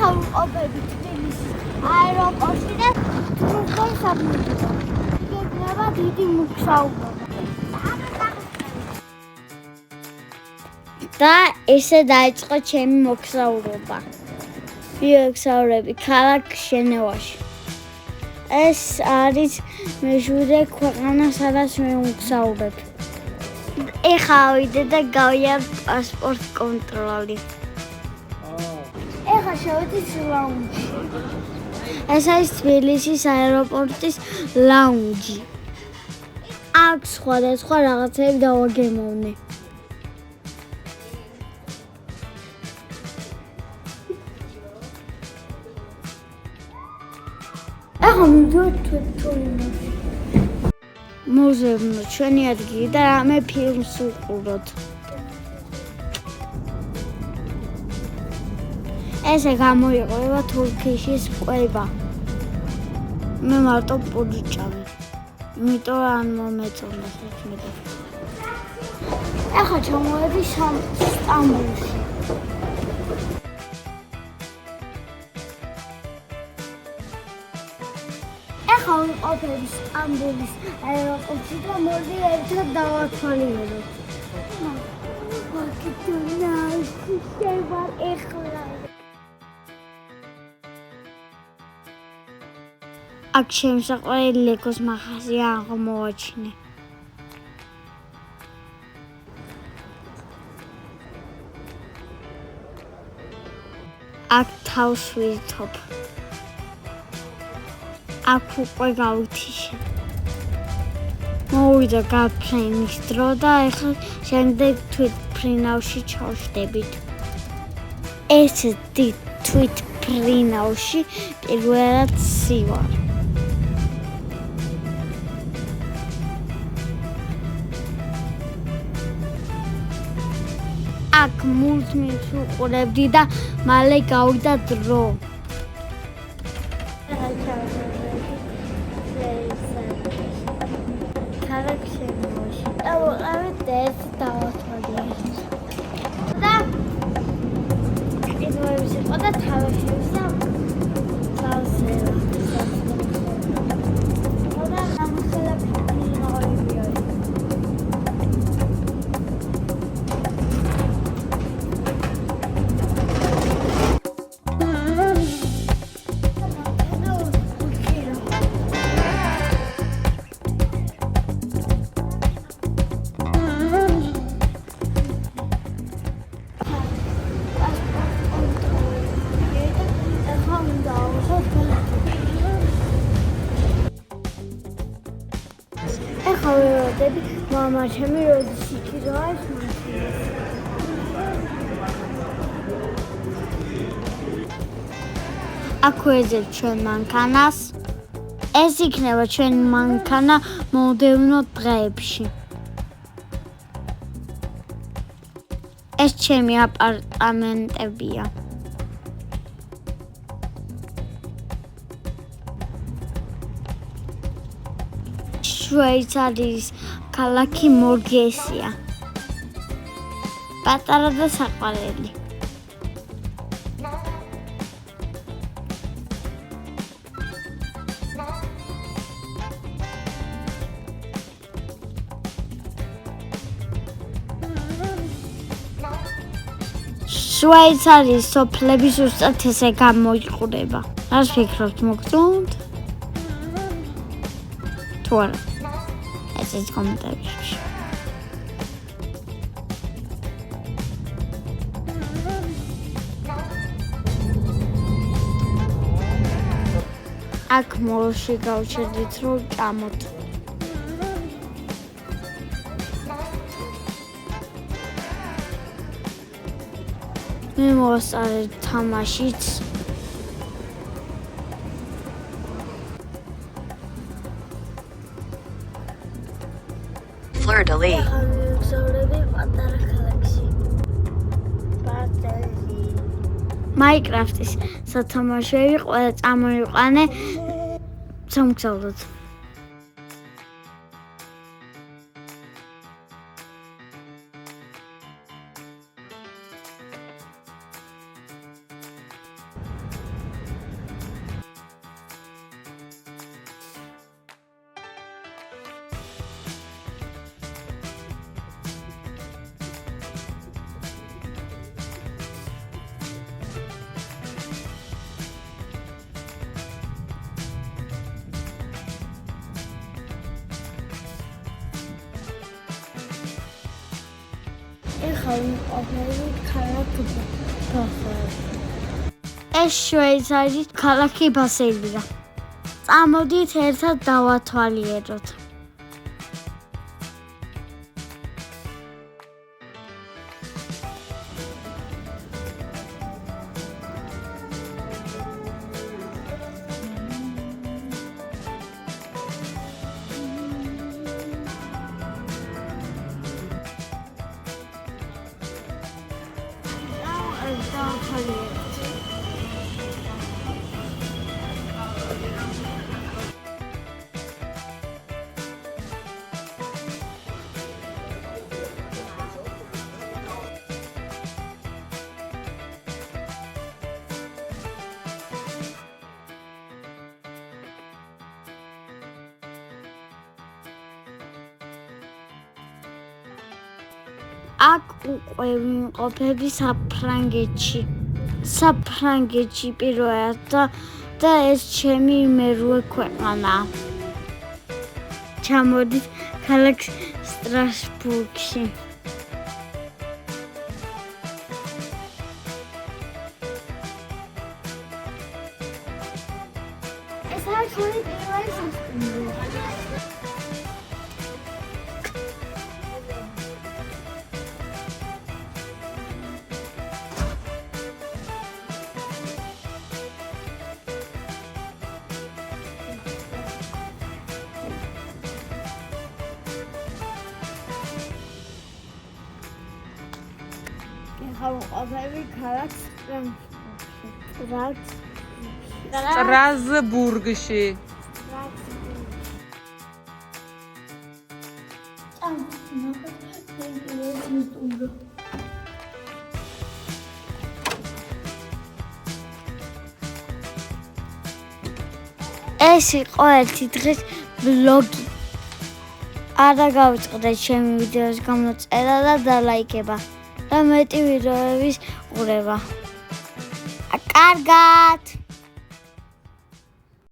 ეხლა ვყოფები თბილისის აეროპორტში და თბილისში სამუდამო. იქნება დიდი მოგზაურობა. და ესე დაიწყო ჩემი მოგზაურობა. ვიექსაურები ქალაქ ჟენევაში. ეს არის მეშვიდე ქვეყანა, სადაც მე ვმგზავრებ. ეხლა ვიდე და გავია პასპორტ კონტროლი. ეხლა შევედი ლაუნჯში. ეს არის თბილისის აეროპორტის ლაუნჯი. აქ სხვადასხვა რაღაცები დავაგემოვნე. ეხლა მივდივართ თვითონში. მოზევნოთ ჩვენი ადგილი და რამე ფილმს ვუყუროთ. ესე გამოიყურება თურქეთის კვება. მე მარტო პუჯჭავი. იმიტომ არ მომეწონა საქმე. ეხლა ჩამოვედი სტამბოლში. ეხლა ვიყოფები სტამბოლის აეროპორტში და მოდი ერთად დავათვალიეროთ. მაკედონიაში შევარ ეხლა. აქ შემსაყვარელი ლეგოს მაღაზია აღმოაჩინე. აქ თავს ვიძთობ. აქ უკვე გავითიშე. მოვიდა გაფრენის დრო და ეხლა შემდეგ თვითმფრინავში ჩავშდებით. ეს თვითმფრინავში პირველად სივარ. აქ მულტფილმს ვუყურებდი და მალე გავიდა დრო. ხავეროდები მამა ჩემი როდის იქიდაა ეს მანქანა. აქ ვეძებ ჩვენ მანქანას. ეს იქნება ჩვენი მანქანა მომდევნო დღეებში. ეს ჩემი აპარტამენტებია. შვეიცარიის ქალაქი მორგესია. პატარა და საყვარელი. შვეიცარიის სოფლები ზუსტად ესე გამოიყურება. რას ფიქრობთ, მოგწონთ? თუ არა? ესეც კომენტარებში. აქ მოლში გავჩერდით, რომ ჭამოთ. მე მოვასწარეთ თამაშიც. Fleur-de-lis. Minecraft-ის სათამაშოები ყველა წამოიყვანე სამგზავროდ. ხალხი ქალაქი ეს შვეიცარიის ქალაქი ბასელია. წამოდით ერთად დავათვალიეროთ. აქ უკვე ვიმყოფები საფრანგეთში პირველად და ეს ჩემი მერვე ქვეყანაა. ჩამოდით ქალაქ სტრასბურგში. ეს არის ჩვენი პირველი სასტუმრო. Strasburgში. ეს იყო ერთი დღის ვლოგი. არა გავიწყდეთ ჩემი ვიდეოს გამოწერა და დალაიქება და მეტი ვიდეოების ყურება. კარგად!